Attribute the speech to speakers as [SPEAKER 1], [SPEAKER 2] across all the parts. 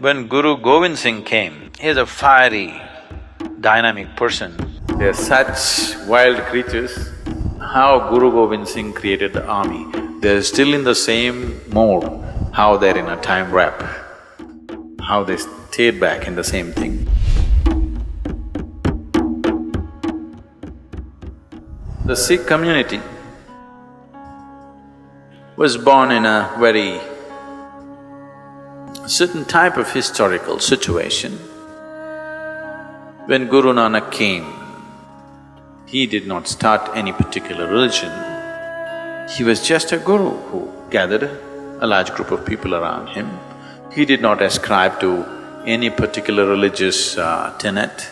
[SPEAKER 1] When Guru Gobind Singh came, he's a fiery, dynamic person. They're such wild creatures. How Guru Gobind Singh created the army, they're still in the same mode, how they're in a time wrap, how they stayed back in the same thing. The Sikh community was born in a very certain type of historical situation. When Guru Nanak came, he did not start any particular religion. He was just a guru who gathered a large group of people around him. He did not ascribe to any particular religious tenet.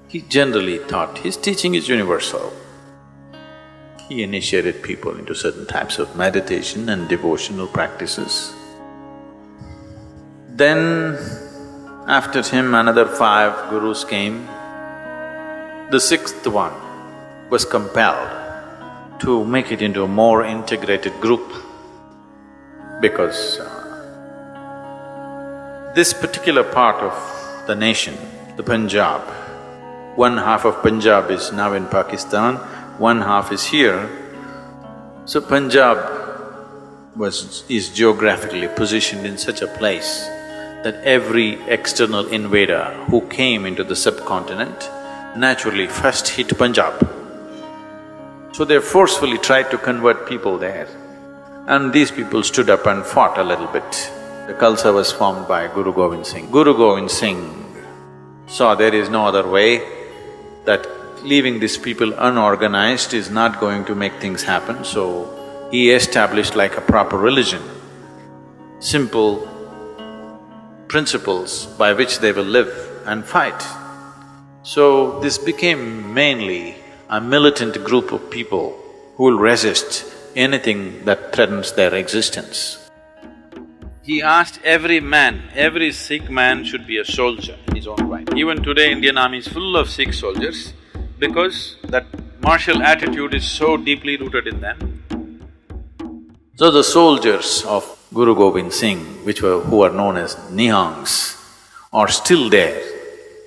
[SPEAKER 1] He generally thought his teaching is universal. He initiated people into certain types of meditation and devotional practices. Then, after him, another 5 gurus came. The 6th one was compelled to make it into a more integrated group because this particular part of the nation, the Punjab, one half of Punjab is now in Pakistan, one half is here. So Punjab is geographically positioned in such a place that every external invader who came into the subcontinent naturally first hit Punjab. So they forcefully tried to convert people there. And these people stood up and fought a little bit. The Khalsa was formed by Guru Gobind Singh. Guru Gobind Singh saw there is no other way, that leaving these people unorganized is not going to make things happen, so he established like a proper religion, simple principles by which they will live and fight. So this became mainly a militant group of people who will resist anything that threatens their existence. He asked every man, every Sikh man should be a soldier in his own right. Even today, Indian army is full of Sikh soldiers because that martial attitude is so deeply rooted in them. So the soldiers of Guru Gobind Singh, who are known as Nihangs, are still there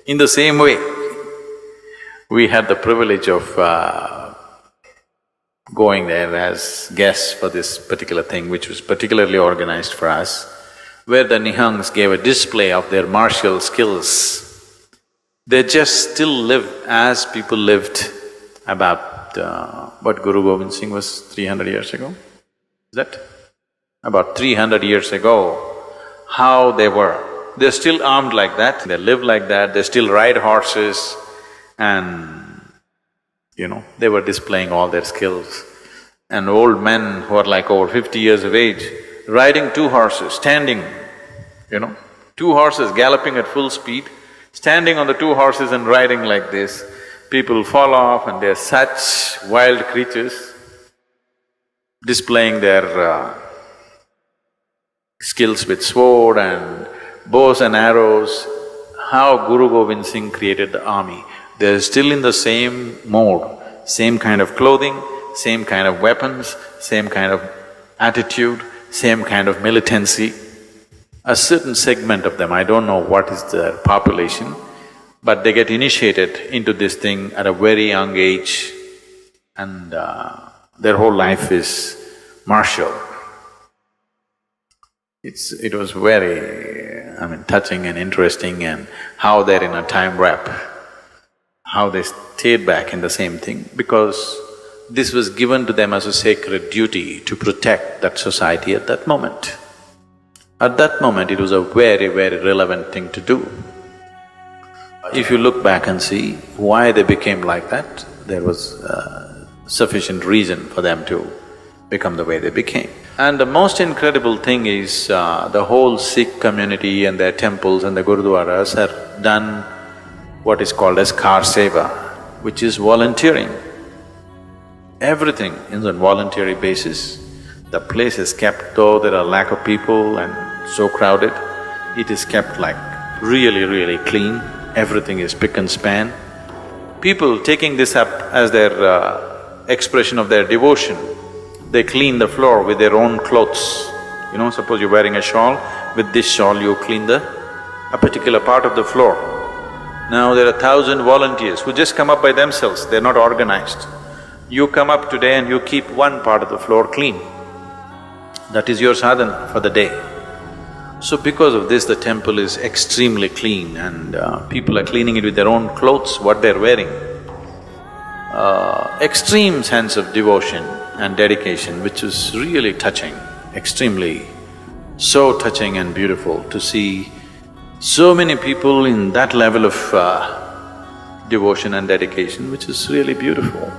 [SPEAKER 1] in the same way. We had the privilege of going there as guests for this particular thing, which was particularly organized for us, where the Nihangs gave a display of their martial skills. They just still live as people lived about what Guru Gobind Singh was 300 years ago, is that? About 300 years ago, how they were. They're still armed like that, they live like that, they still ride horses and they were displaying all their skills. And old men who are like over 50 years of age, riding 2 horses, standing, 2 horses galloping at full speed, standing on the 2 horses and riding like this. People fall off and they're such wild creatures, displaying their skills with sword and bows and arrows. How Guru Gobind Singh created the army, they're still in the same mode, same kind of clothing, same kind of weapons, same kind of attitude, same kind of militancy. A certain segment of them, I don't know what is their population, but they get initiated into this thing at a very young age and their whole life is martial. It was very, touching and interesting, and how they're in a time wrap, how they stayed back in the same thing, because this was given to them as a sacred duty to protect that society at that moment. At that moment, it was a very, very relevant thing to do. If you look back and see why they became like that, there was sufficient reason for them to become the way they became. And the most incredible thing is, the whole Sikh community and their temples and the gurudwaras have done what is called as kar seva, which is volunteering. Everything is on voluntary basis. The place is kept, though there are lack of people and so crowded, it is kept like really, really clean. Everything is pick and span. People taking this up as their expression of their devotion, they clean the floor with their own clothes. Suppose you're wearing a shawl, with this shawl you clean the a particular part of the floor. Now there are 1,000 volunteers who just come up by themselves, they're not organized. You come up today and you keep one part of the floor clean. That is your sadhana for the day. So because of this, the temple is extremely clean and people are cleaning it with their own clothes, what they're wearing. Extreme sense of devotion and dedication, which is really touching, extremely, so touching and beautiful to see so many people in that level of devotion and dedication, which is really beautiful.